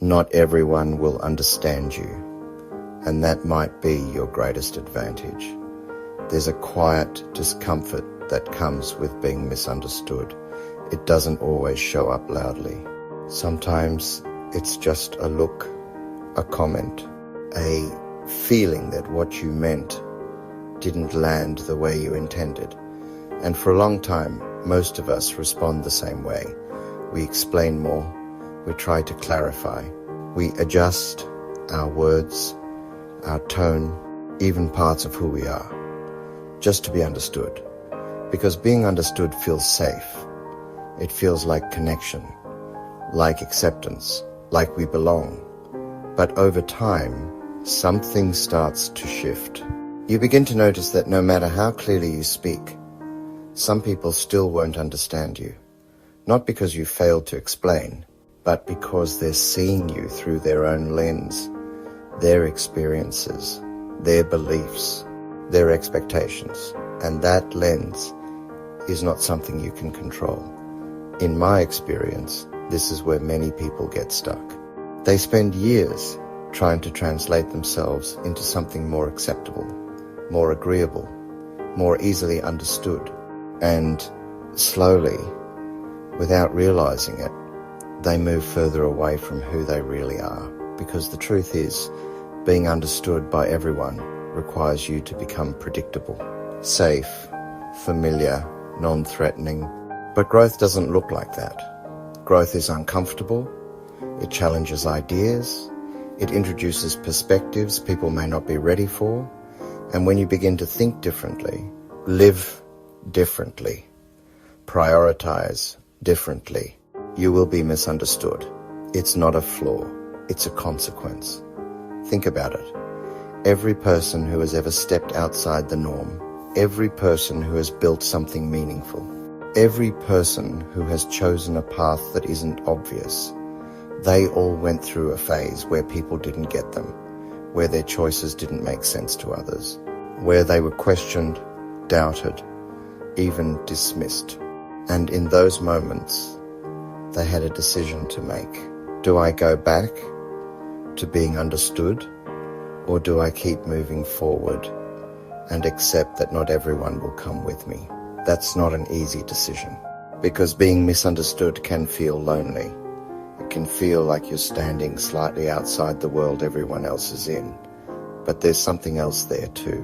Not everyone will understand you, and that might be your greatest advantage. There's a quiet discomfort that comes with being misunderstood. It doesn't always show up loudly. Sometimes it's just a look, a comment, a feeling that what you meant didn't land the way you intended. And for a long time, most of us respond the same way. We explain more, we try to clarify, we adjust our words, our tone, even parts of who we are, just to be understood. Because being understood feels safe. It feels like connection, like acceptance, like we belong. But over time, something starts to shift. You begin to notice that no matter how clearly you speak, some people still won't understand you. Not because you failed to explain, but because they're seeing you through their own lens, their experiences, their beliefs, their expectations. And that lens is not something you can control. In my experience, this is where many people get stuck. They spend years trying to translate themselves into something more acceptable, more agreeable, more easily understood. And slowly, without realizing it, they move further away from who they really are. Because the truth is, being understood by everyone requires you to become predictable, safe, familiar, non-threatening. But growth doesn't look like that. Growth is uncomfortable. It challenges ideas. It introduces perspectives people may not be ready for. And when you begin to think differently, live differently, prioritize differently, you will be misunderstood. It's not a flaw, it's a consequence. Think about it. Every person who has ever stepped outside the norm, every person who has built something meaningful, every person who has chosen a path that isn't obvious, they all went through a phase where people didn't get them, where their choices didn't make sense to others, where they were questioned, doubted, even dismissed. And in those moments, they had a decision to make. Do I go back to being understood, or do I keep moving forward and accept that not everyone will come with me? That's not an easy decision, because being misunderstood can feel lonely. It can feel like you're standing slightly outside the world everyone else is in. But there's something else there too.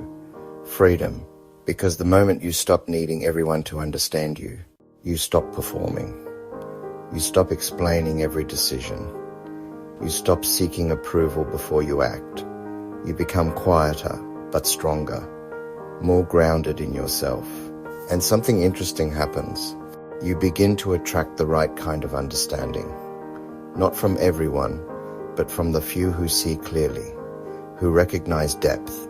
Freedom. Because the moment you stop needing everyone to understand you, you stop performing. You stop explaining every decision. You stop seeking approval before you act. You become quieter, but stronger, more grounded in yourself. And something interesting happens. You begin to attract the right kind of understanding. Not from everyone, but from the few who see clearly, who recognize depth,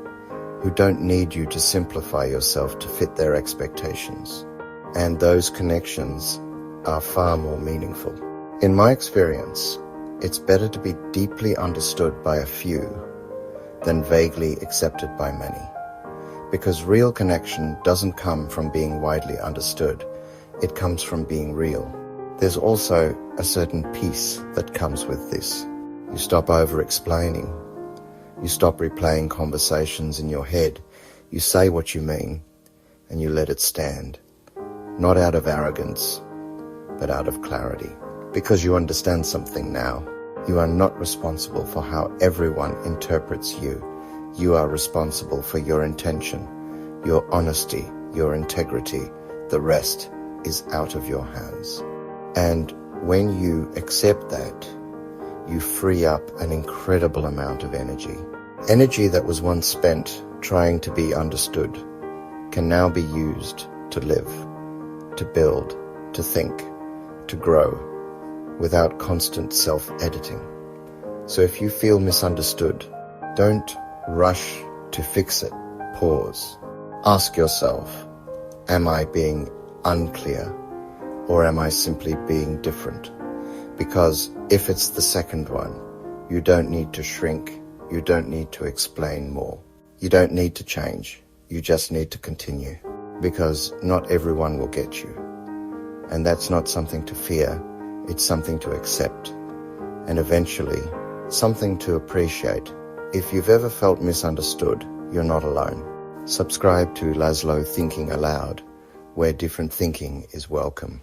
who don't need you to simplify yourself to fit their expectations. And those connections are far more meaningful. In my experience, it's better to be deeply understood by a few than vaguely accepted by many. Because real connection doesn't come from being widely understood, it comes from being real. There's also a certain peace that comes with this. You stop over-explaining. You stop replaying conversations in your head. You say what you mean, and you let it stand. Not out of arrogance, but out of clarity. Because you understand something now. You are not responsible for how everyone interprets you. You are responsible for your intention, your honesty, your integrity. The rest is out of your hands. And when you accept that, you free up an incredible amount of energy. Energy that was once spent trying to be understood can now be used to live, to build, to think, to grow, without constant self-editing. So if you feel misunderstood, don't rush to fix it. Pause. Ask yourself, am I being unclear, or am I simply being different? Because if it's the second one, you don't need to shrink. You don't need to explain more. You don't need to change. You just need to continue. Because not everyone will get you. And that's not something to fear. It's something to accept. And eventually, Something to appreciate. If you've ever felt misunderstood, you're not alone. Subscribe to Laszlo Thinking Aloud, where different thinking is welcome.